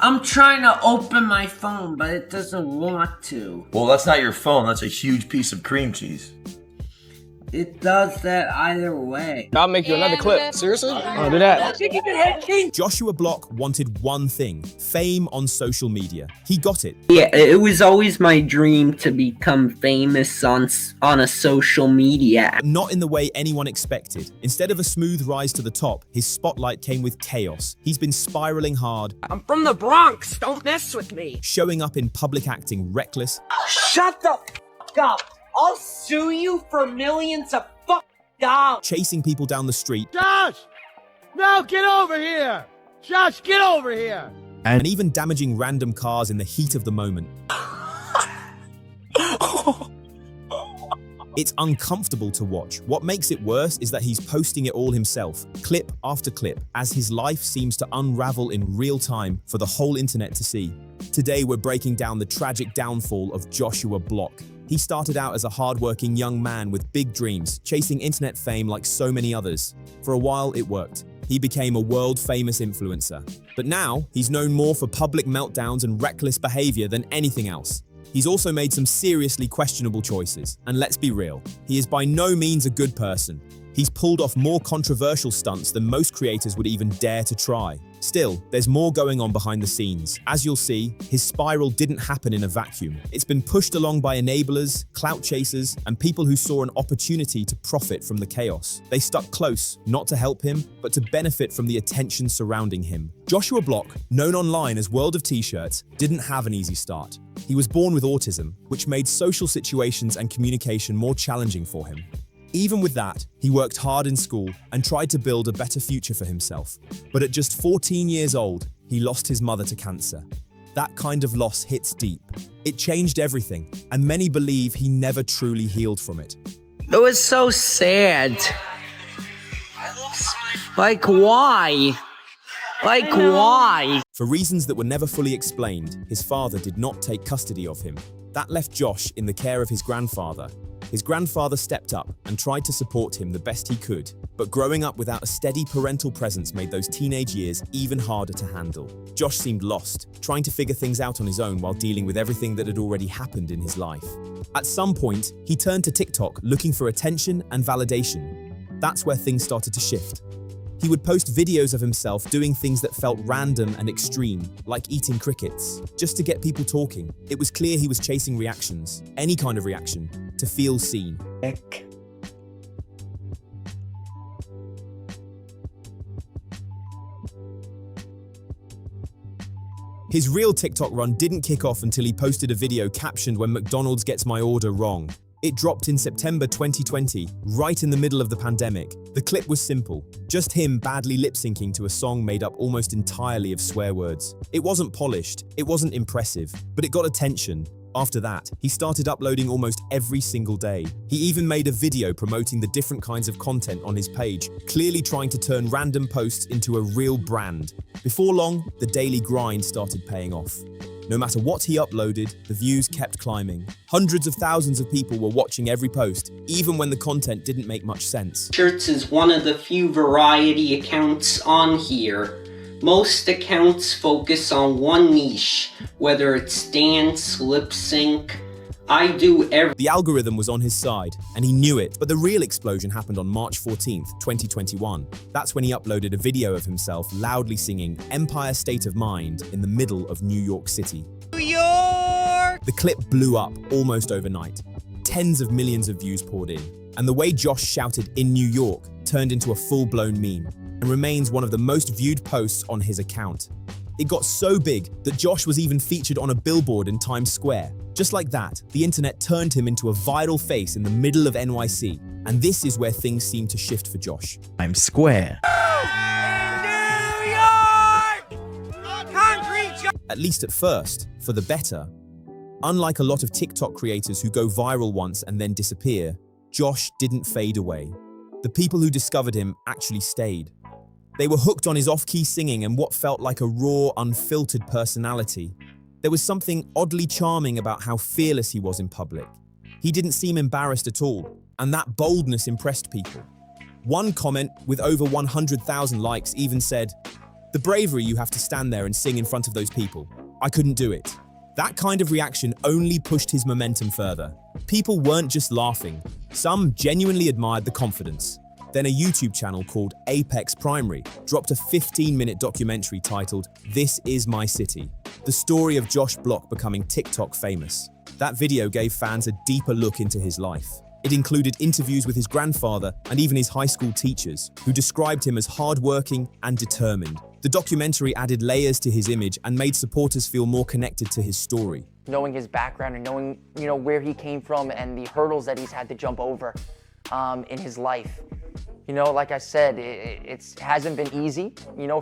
I'm trying to open my phone, but it doesn't want to. Well, that's not your phone. That's a huge piece of cream cheese. It does that either way. I'll make you another clip. Seriously? I'll do that. Joshua Block wanted one thing: fame on social media. He got it. Yeah, it was always my dream to become famous on a social media. Not in the way anyone expected. Instead of a smooth rise to the top, his spotlight came with chaos. He's been spiraling hard. I'm from the Bronx. Don't mess with me. Showing up in public acting reckless. Shut the f*** up. I'll sue you for millions of dollars. Chasing people down the street. Josh! No, get over here! Josh, get over here! And even damaging random cars in the heat of the moment. It's uncomfortable to watch. What makes it worse is that he's posting it all himself, clip after clip, as his life seems to unravel in real time for the whole internet to see. Today, we're breaking down the tragic downfall of Joshua Block. He started out as a hardworking young man with big dreams, chasing internet fame like so many others. For a while, it worked. He became a world-famous influencer. But now, he's known more for public meltdowns and reckless behavior than anything else. He's also made some seriously questionable choices. And let's be real, he is by no means a good person. He's pulled off more controversial stunts than most creators would even dare to try. Still, there's more going on behind the scenes. As you'll see, his spiral didn't happen in a vacuum. It's been pushed along by enablers, clout chasers, and people who saw an opportunity to profit from the chaos. They stuck close, not to help him, but to benefit from the attention surrounding him. Joshua Block, known online as World of T-Shirts, didn't have an easy start. He was born with autism, which made social situations and communication more challenging for him. Even with that, he worked hard in school and tried to build a better future for himself. But at just 14 years old, he lost his mother to cancer. That kind of loss hits deep. It changed everything, and many believe he never truly healed from it. It was so sad. Like, why? Like, why? For reasons that were never fully explained, his father did not take custody of him. That left Josh in the care of his grandfather. His grandfather stepped up and tried to support him the best he could, but growing up without a steady parental presence made those teenage years even harder to handle. Josh seemed lost, trying to figure things out on his own while dealing with everything that had already happened in his life. At some point, he turned to TikTok looking for attention and validation. That's where things started to shift. He would post videos of himself doing things that felt random and extreme, like eating crickets, just to get people talking. It was clear he was chasing reactions, any kind of reaction, to feel seen. His real TikTok run didn't kick off until he posted a video captioned "When McDonald's gets my order wrong." It dropped in September 2020, right in the middle of the pandemic. The clip was simple, just him badly lip-syncing to a song made up almost entirely of swear words. It wasn't polished, it wasn't impressive, but it got attention. After that, he started uploading almost every single day. He even made a video promoting the different kinds of content on his page, clearly trying to turn random posts into a real brand. Before long, the daily grind started paying off. No matter what he uploaded, the views kept climbing. Hundreds of thousands of people were watching every post, even when the content didn't make much sense. Shirts is one of the few variety accounts on here. Most accounts focus on one niche, whether it's dance, lip sync. I do everything. The algorithm was on his side, and he knew it, but the real explosion happened on March 14th, 2021. That's when he uploaded a video of himself loudly singing Empire State of Mind in the middle of New York City. New York! The clip blew up almost overnight. Tens of millions of views poured in, and the way Josh shouted "in New York" turned into a full-blown meme, and remains one of the most viewed posts on his account. It got so big that Josh was even featured on a billboard in Times Square. Just like that, the internet turned him into a viral face in the middle of NYC. And this is where things seemed to shift for Josh. Times Square. New York! Concrete! At least at first, for the better. Unlike a lot of TikTok creators who go viral once and then disappear, Josh didn't fade away. The people who discovered him actually stayed. They were hooked on his off-key singing and what felt like a raw, unfiltered personality. There was something oddly charming about how fearless he was in public. He didn't seem embarrassed at all, and that boldness impressed people. One comment with over 100,000 likes even said, The bravery you have to stand there and sing in front of those people. I couldn't do it. That kind of reaction only pushed his momentum further. People weren't just laughing. Some genuinely admired the confidence. Then a YouTube channel called Apex Primary dropped a 15-minute documentary titled This Is My City, the story of Josh Block becoming TikTok famous. That video gave fans a deeper look into his life. It included interviews with his grandfather and even his high school teachers, who described him as hardworking and determined. The documentary added layers to his image and made supporters feel more connected to his story. Knowing his background and knowing, where he came from and the hurdles that he's had to jump over in his life. Like I said, it hasn't been easy,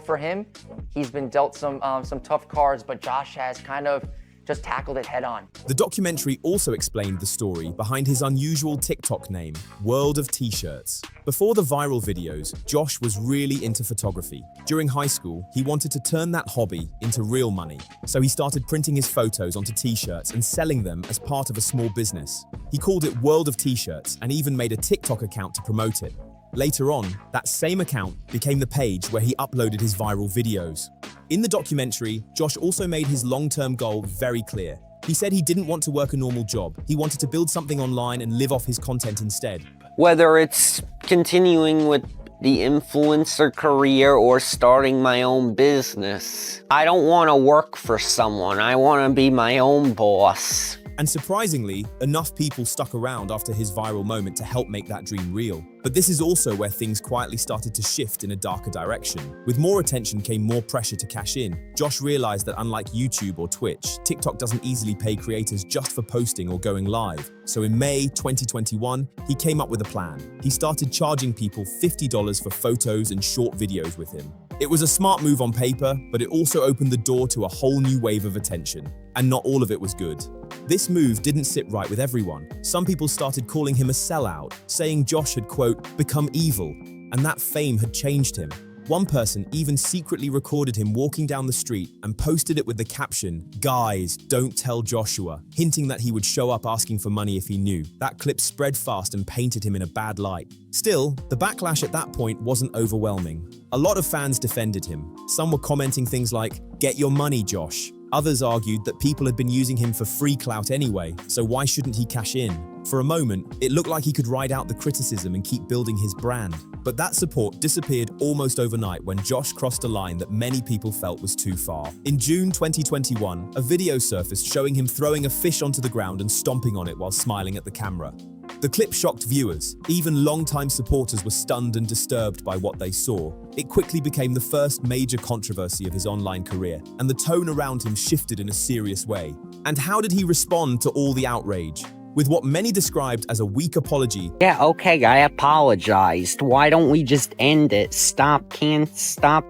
for him. He's been dealt some tough cards, but Josh has kind of just tackled it head on. The documentary also explained the story behind his unusual TikTok name, World of T-Shirts. Before the viral videos, Josh was really into photography. During high school, he wanted to turn that hobby into real money. So he started printing his photos onto T-shirts and selling them as part of a small business. He called it World of T-Shirts and even made a TikTok account to promote it. Later on, that same account became the page where he uploaded his viral videos. In the documentary, Josh also made his long-term goal very clear. He said he didn't want to work a normal job. He wanted to build something online and live off his content instead. Whether it's continuing with the influencer career or starting my own business, I don't want to work for someone. I want to be my own boss. And surprisingly, enough people stuck around after his viral moment to help make that dream real. But this is also where things quietly started to shift in a darker direction. With more attention came more pressure to cash in. Josh realized that unlike YouTube or Twitch, TikTok doesn't easily pay creators just for posting or going live. So in May 2021, he came up with a plan. He started charging people $50 for photos and short videos with him. It was a smart move on paper, but it also opened the door to a whole new wave of attention. And not all of it was good. This move didn't sit right with everyone. Some people started calling him a sellout, saying Josh had, quote, become evil, and that fame had changed him. One person even secretly recorded him walking down the street and posted it with the caption, "Guys, don't tell Joshua," hinting that he would show up asking for money if he knew. That clip spread fast and painted him in a bad light. Still, the backlash at that point wasn't overwhelming. A lot of fans defended him. Some were commenting things like, "Get your money, Josh." Others argued that people had been using him for free clout anyway, so why shouldn't he cash in? For a moment, it looked like he could ride out the criticism and keep building his brand. But that support disappeared almost overnight when Josh crossed a line that many people felt was too far. In June 2021, a video surfaced showing him throwing a fish onto the ground and stomping on it while smiling at the camera. The clip shocked viewers. Even longtime supporters were stunned and disturbed by what they saw. It quickly became the first major controversy of his online career, and the tone around him shifted in a serious way. And how did he respond to all the outrage? With what many described as a weak apology. Yeah, okay, I apologized. Why don't we just end it? Stop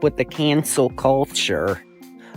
with the cancel culture.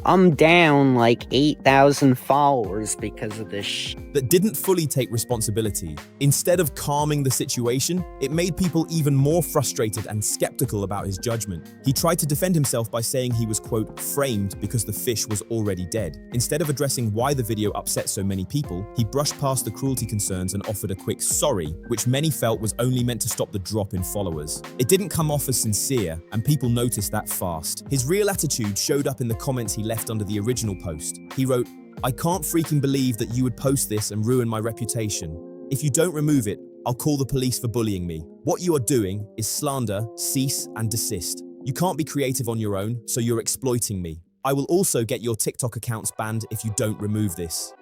I'm down like 8,000 followers because of this that didn't fully take responsibility. Instead of calming the situation, it made people even more frustrated and skeptical about his judgment. He tried to defend himself by saying he was, quote, framed because the fish was already dead. Instead of addressing why the video upset so many people, he brushed past the cruelty concerns and offered a quick sorry, which many felt was only meant to stop the drop in followers. It didn't come off as sincere, and people noticed that fast. His real attitude showed up in the comments he left under the original post. He wrote, "I can't freaking believe that you would post this and ruin my reputation. If you don't remove it, I'll call the police for bullying me. What you are doing is slander, cease and desist. You can't be creative on your own, so you're exploiting me. I will also get your TikTok accounts banned if you don't remove this."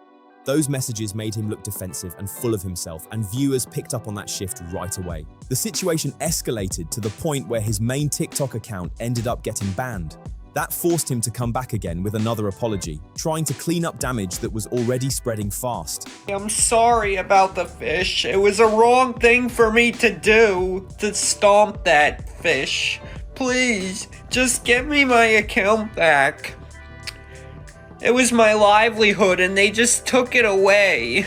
Those messages made him look defensive and full of himself, and viewers picked up on that shift right away. The situation escalated to the point where his main TikTok account ended up getting banned. That forced him to come back again with another apology, trying to clean up damage that was already spreading fast. I'm sorry about the fish. It was a wrong thing for me to do, to stomp that fish. Please, just give me my account back. It was my livelihood and they just took it away.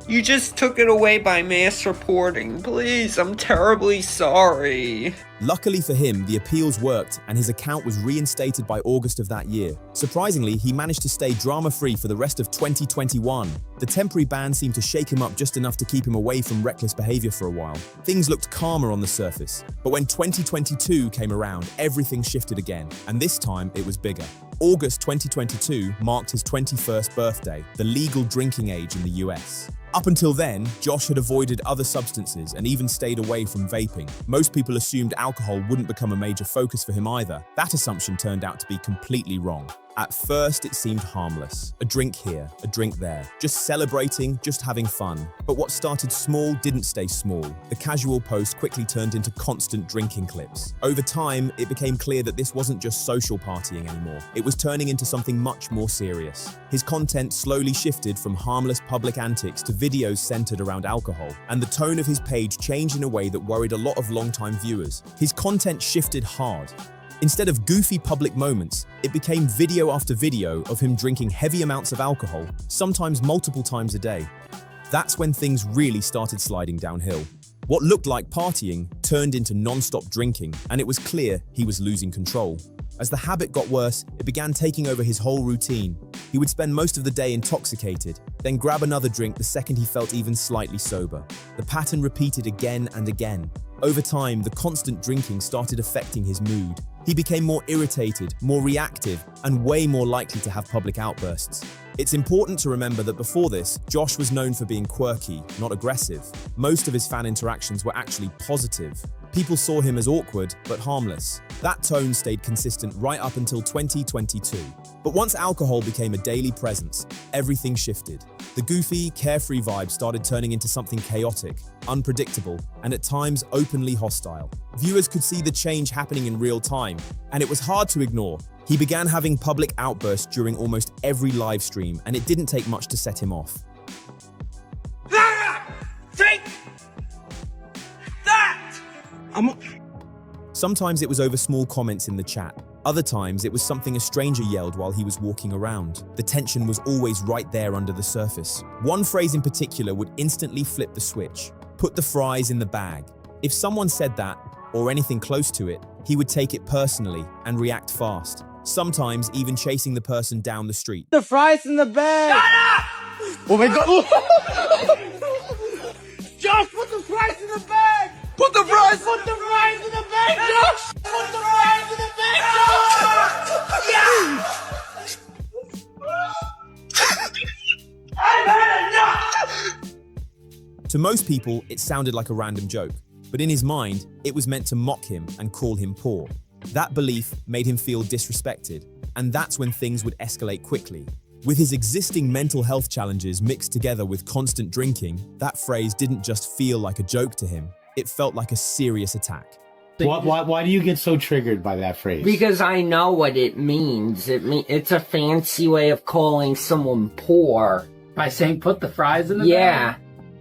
You just took it away by mass reporting. Please, I'm terribly sorry. Luckily for him, the appeals worked and his account was reinstated by August of that year. Surprisingly, he managed to stay drama-free for the rest of 2021. The temporary ban seemed to shake him up just enough to keep him away from reckless behavior for a while. Things looked calmer on the surface, but when 2022 came around, everything shifted again, and this time it was bigger. August 2022 marked his 21st birthday, the legal drinking age in the US. Up until then, Josh had avoided other substances and even stayed away from vaping. Most people assumed alcohol wouldn't become a major focus for him either. That assumption turned out to be completely wrong. At first, it seemed harmless. A drink here, a drink there. Just celebrating, just having fun. But what started small didn't stay small. The casual post quickly turned into constant drinking clips. Over time, it became clear that this wasn't just social partying anymore. It was turning into something much more serious. His content slowly shifted from harmless public antics to videos centered around alcohol, and the tone of his page changed in a way that worried a lot of longtime viewers. His content shifted hard. Instead of goofy public moments, it became video after video of him drinking heavy amounts of alcohol, sometimes multiple times a day. That's when things really started sliding downhill. What looked like partying turned into non-stop drinking, and it was clear he was losing control. As the habit got worse, it began taking over his whole routine. He would spend most of the day intoxicated, then grab another drink the second he felt even slightly sober. The pattern repeated again and again. Over time, the constant drinking started affecting his mood. He became more irritated, more reactive, and way more likely to have public outbursts. It's important to remember that before this, Josh was known for being quirky, not aggressive. Most of his fan interactions were actually positive. People saw him as awkward, but harmless. That tone stayed consistent right up until 2022. But once alcohol became a daily presence, everything shifted. The goofy, carefree vibe started turning into something chaotic, unpredictable, and at times openly hostile. Viewers could see the change happening in real time, and it was hard to ignore. He began having public outbursts during almost every live stream, and it didn't take much to set him off. Take that! Sometimes it was over small comments in the chat. Other times, it was something a stranger yelled while he was walking around. The tension was always right there under the surface. One phrase in particular would instantly flip the switch. Put the fries in the bag. If someone said that, or anything close to it, he would take it personally and react fast. Sometimes even chasing the person down the street. The fries in the bag! Shut up! Oh my god! Josh, put the fries in the bag! Put the fries! Put the fries in the bag, Josh! Put the fries in the bag, Josh! Yeah! I've had enough! To most people, it sounded like a random joke, but in his mind, it was meant to mock him and call him poor. That belief made him feel disrespected, and that's when things would escalate quickly. With his existing mental health challenges mixed together with constant drinking, that phrase didn't just feel like a joke to him, it felt like a serious attack. Why do you get so triggered by that phrase? Because I know what it means. It's a fancy way of calling someone poor. By saying put the fries in the Yeah. bag?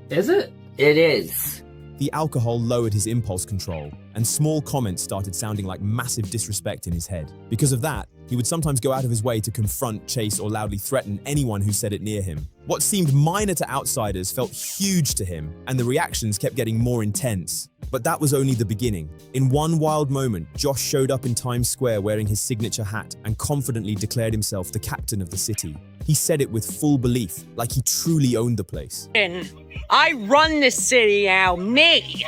Is it? It is. The alcohol lowered his impulse control, and small comments started sounding like massive disrespect in his head. Because of that, he would sometimes go out of his way to confront, chase, or loudly threaten anyone who said it near him. What seemed minor to outsiders felt huge to him, and the reactions kept getting more intense. But that was only the beginning. In one wild moment, Josh showed up in Times Square wearing his signature hat and confidently declared himself the captain of the city. He said it with full belief, like he truly owned the place. I run this city now. Me.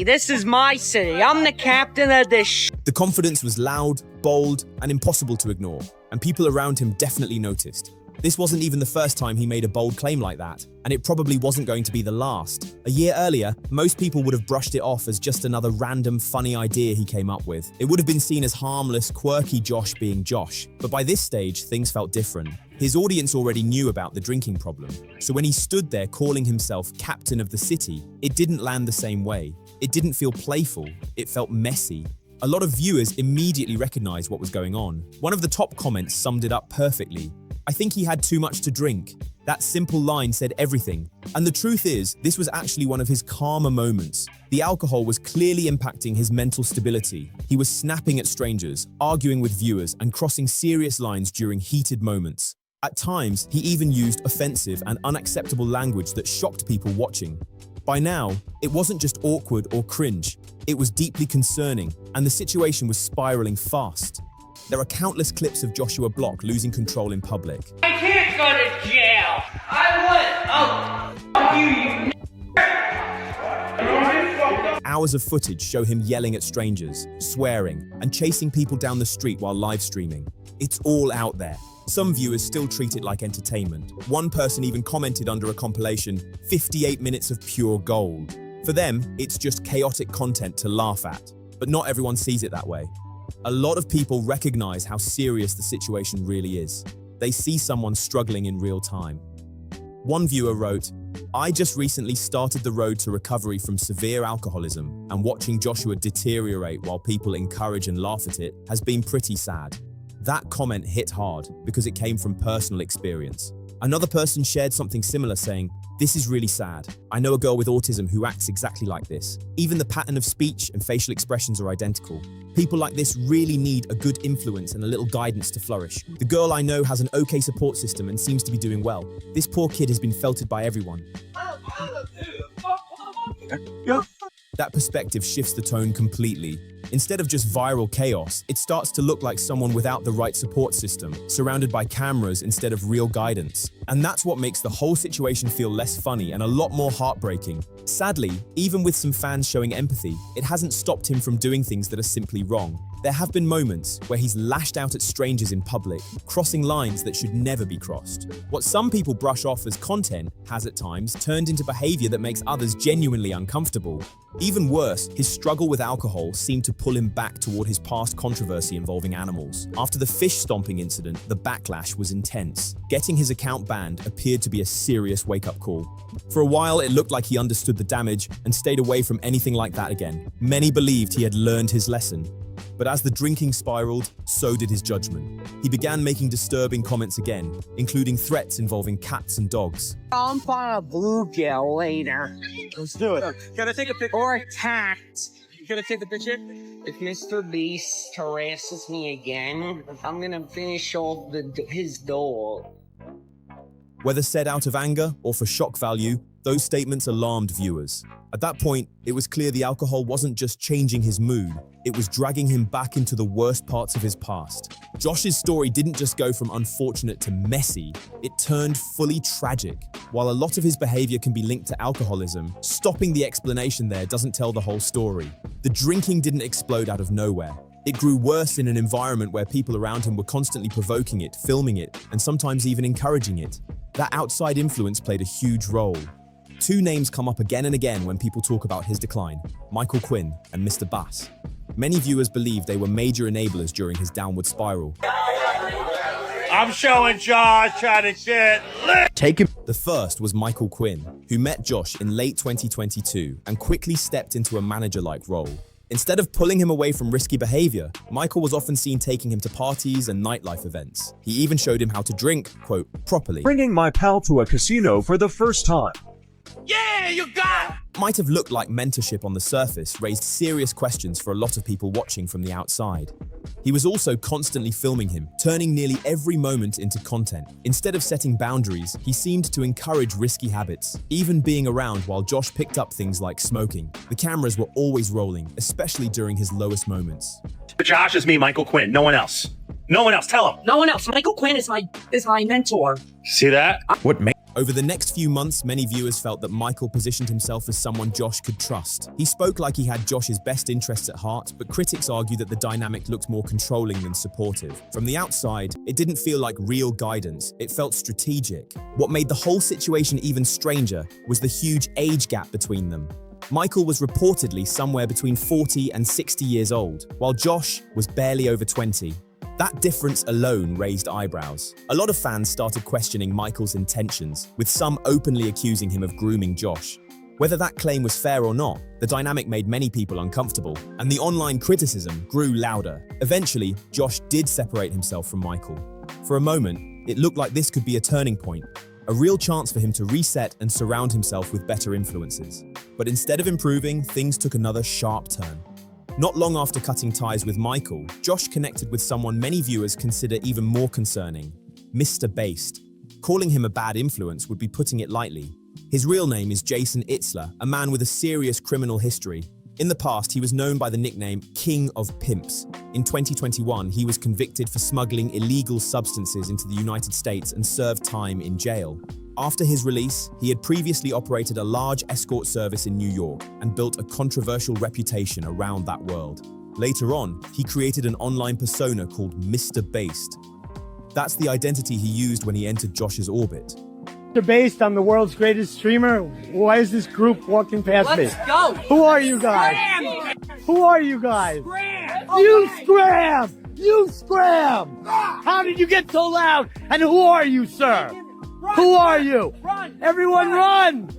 This is my city. I'm the captain of this The confidence was loud, bold, and impossible to ignore, and people around him definitely noticed. This wasn't even the first time he made a bold claim like that, and it probably wasn't going to be the last. A year earlier, most people would have brushed it off as just another random, funny idea he came up with. It would have been seen as harmless, quirky Josh being Josh. But by this stage, things felt different. His audience already knew about the drinking problem, so when he stood there calling himself captain of the city, it didn't land the same way. It didn't feel playful, it felt messy. A lot of viewers immediately recognized what was going on. One of the top comments summed it up perfectly. "I think he had too much to drink." That simple line said everything. And the truth is, this was actually one of his calmer moments. The alcohol was clearly impacting his mental stability. He was snapping at strangers, arguing with viewers, and crossing serious lines during heated moments. At times, he even used offensive and unacceptable language that shocked people watching. By now, it wasn't just awkward or cringe, it was deeply concerning, and the situation was spiraling fast. There are countless clips of Joshua Block losing control in public. I can't go to jail. I would. Oh, fuck you. Hours of footage show him yelling at strangers, swearing, and chasing people down the street while live streaming. It's all out there. Some viewers still treat it like entertainment. One person even commented under a compilation, 58 minutes of pure gold. For them, it's just chaotic content to laugh at. But not everyone sees it that way. A lot of people recognize how serious the situation really is. They see someone struggling in real time. One viewer wrote, "I just recently started the road to recovery from severe alcoholism, and watching Joshua deteriorate while people encourage and laugh at it has been pretty sad." That comment hit hard because it came from personal experience. Another person shared something similar, saying, "This is really sad. I know a girl with autism who acts exactly like this. Even the pattern of speech and facial expressions are identical. People like this really need a good influence and a little guidance to flourish. The girl I know has an okay support system and seems to be doing well. This poor kid has been felted by everyone." That perspective shifts the tone completely. Instead of just viral chaos, it starts to look like someone without the right support system, surrounded by cameras instead of real guidance. And that's what makes the whole situation feel less funny and a lot more heartbreaking. Sadly, even with some fans showing empathy, it hasn't stopped him from doing things that are simply wrong. There have been moments where he's lashed out at strangers in public, crossing lines that should never be crossed. What some people brush off as content has at times turned into behavior that makes others genuinely uncomfortable. Even worse, his struggle with alcohol seemed to pull him back toward his past controversy involving animals. After the fish stomping incident, the backlash was intense. Getting his account banned appeared to be a serious wake-up call. For a while, it looked like he understood the damage and stayed away from anything like that again. Many believed he had learned his lesson. But as the drinking spiraled, so did his judgment. He began making disturbing comments again, including threats involving cats and dogs. I'll find a bluegill later. Let's do it. Can I take a picture? Or a cat. Can I take the picture? If Mr. Beast harasses me again, I'm gonna finish off his dog. Whether said out of anger or for shock value, those statements alarmed viewers. At that point, it was clear the alcohol wasn't just changing his mood, it was dragging him back into the worst parts of his past. Josh's story didn't just go from unfortunate to messy, it turned fully tragic. While a lot of his behavior can be linked to alcoholism, stopping the explanation there doesn't tell the whole story. The drinking didn't explode out of nowhere. It grew worse in an environment where people around him were constantly provoking it, filming it, and sometimes even encouraging it. That outside influence played a huge role. Two names come up again and again when people talk about his decline: Michael Quinn and Mr. Bass. Many viewers believe they were major enablers during his downward spiral. I'm showing Josh how to get lit. The first was Michael Quinn, who met Josh in late 2022 and quickly stepped into a manager-like role. Instead of pulling him away from risky behavior, Michael was often seen taking him to parties and nightlife events. He even showed him how to drink, quote, properly. Bringing my pal to a casino for the first time. Yeah, you got it! Might have looked like mentorship on the surface, raised serious questions for a lot of people watching from the outside. He was also constantly filming him, turning nearly every moment into content. Instead of setting boundaries, he seemed to encourage risky habits, even being around while Josh picked up things like smoking. The cameras were always rolling, especially during his lowest moments. Josh is me, Michael Quinn, no one else. No one else, tell him. No one else. Michael Quinn is my mentor. See that? Over the next few months, many viewers felt that Michael positioned himself as someone Josh could trust. He spoke like he had Josh's best interests at heart, but critics argue that the dynamic looked more controlling than supportive. From the outside, it didn't feel like real guidance, it felt strategic. What made the whole situation even stranger was the huge age gap between them. Michael was reportedly somewhere between 40 and 60 years old, while Josh was barely over 20. That difference alone raised eyebrows. A lot of fans started questioning Michael's intentions, with some openly accusing him of grooming Josh. Whether that claim was fair or not, the dynamic made many people uncomfortable, and the online criticism grew louder. Eventually, Josh did separate himself from Michael. For a moment, it looked like this could be a turning point, a real chance for him to reset and surround himself with better influences. But instead of improving, things took another sharp turn. Not long after cutting ties with Michael, Josh connected with someone many viewers consider even more concerning: Mr. Based. Calling him a bad influence would be putting it lightly. His real name is Jason Itzler, a man with a serious criminal history. In the past, he was known by the nickname King of Pimps. In 2021, he was convicted for smuggling illegal substances into the United States and served time in jail. After his release, he had previously operated a large escort service in New York and built a controversial reputation around that world. Later on, he created an online persona called Mr. Based. That's the identity he used when he entered Josh's orbit. Mr. Based, I'm the world's greatest streamer. Why is this group walking past me? Let's go. Who are you guys? Scram! Who are you guys? Scram! You scram! You scram! How did you get so loud? And who are you, sir? Who are you? Everyone run!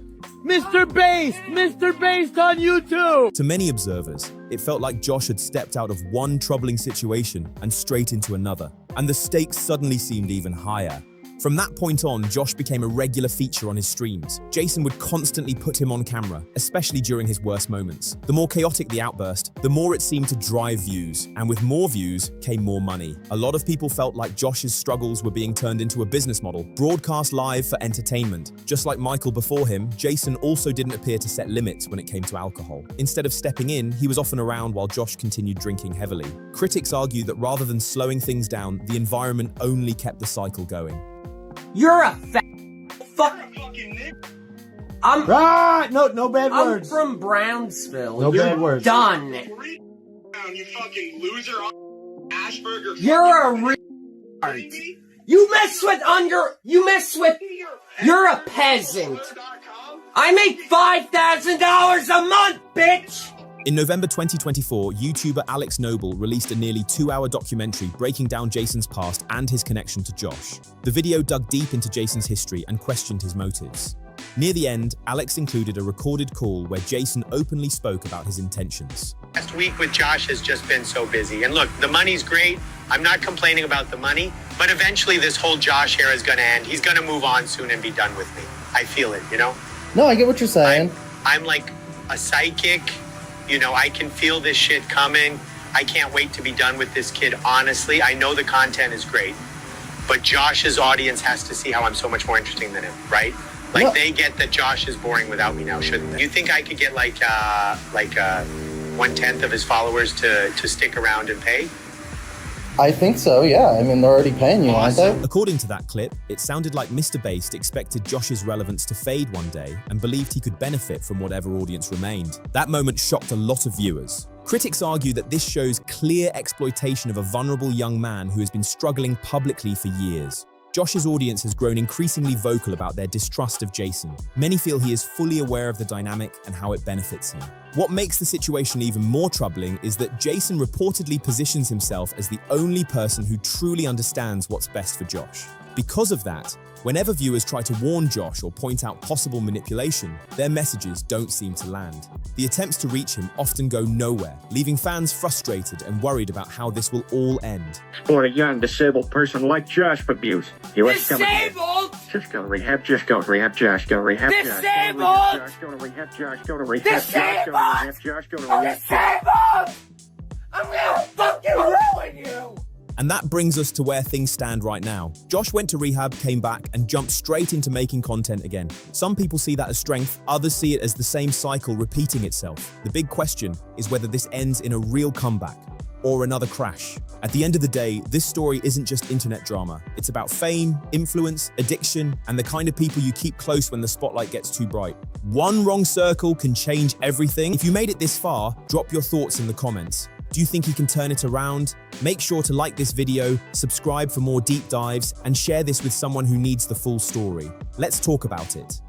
Mr. Based! Mr. Based on YouTube! To many observers, it felt like Josh had stepped out of one troubling situation and straight into another, and the stakes suddenly seemed even higher. From that point on, Josh became a regular feature on his streams. Jason would constantly put him on camera, especially during his worst moments. The more chaotic the outburst, the more it seemed to drive views, and with more views came more money. A lot of people felt like Josh's struggles were being turned into a business model, broadcast live for entertainment. Just like Michael before him, Jason also didn't appear to set limits when it came to alcohol. Instead of stepping in, he was often around while Josh continued drinking heavily. Critics argue that rather than slowing things down, the environment only kept the cycle going. You're a fuck. No bad words. I'm from Brownsville. No You're bad words. Done. You fucking loser. Ashburger. You're a retard. You mess with. You're a peasant. I make $5,000 a month, bitch. In November 2024, YouTuber Alex Noble released a nearly 2-hour documentary breaking down Jason's past and his connection to Josh. The video dug deep into Jason's history and questioned his motives. Near the end, Alex included a recorded call where Jason openly spoke about his intentions. Last week with Josh has just been so busy. And look, the money's great. I'm not complaining about the money, but eventually this whole Josh era is going to end. He's going to move on soon and be done with me. I feel it, you know? No, I get what you're saying. I'm like a psychic. You know, I can feel this shit coming. I can't wait to be done with this kid, honestly. I know the content is great, but Josh's audience has to see how I'm so much more interesting than him, right? Like, What? they get that Josh is boring without me now, shouldn't they? You think I could get like 1/10 of his followers to stick around and pay? I think so, yeah. I mean, they're already paying you, aren't they? According to that clip, it sounded like Mr. Based expected Josh's relevance to fade one day and believed he could benefit from whatever audience remained. That moment shocked a lot of viewers. Critics argue that this shows clear exploitation of a vulnerable young man who has been struggling publicly for years. Josh's audience has grown increasingly vocal about their distrust of Jason. Many feel he is fully aware of the dynamic and how it benefits him. What makes the situation even more troubling is that Jason reportedly positions himself as the only person who truly understands what's best for Josh. Because of that, whenever viewers try to warn Josh or point out possible manipulation, their messages don't seem to land. The attempts to reach him often go nowhere, leaving fans frustrated and worried about how this will all end. For a young disabled person like Josh abuse. Disabled? Just go to rehab, just go to rehab, Josh, go to rehab, Disabled? Josh, go to rehab, Josh, go to rehab, Josh, go to rehab, Josh, go to I'm rehab, disabled! I'm gonna fucking ruin you! And that brings us to where things stand right now. Josh went to rehab, came back, and jumped straight into making content again. Some people see that as strength, others see it as the same cycle repeating itself. The big question is whether this ends in a real comeback or another crash. At the end of the day, this story isn't just internet drama. It's about fame, influence, addiction, and the kind of people you keep close when the spotlight gets too bright. One wrong circle can change everything. If you made it this far, drop your thoughts in the comments. Do you think he can turn it around? Make sure to like this video, subscribe for more deep dives, and share this with someone who needs the full story. Let's talk about it.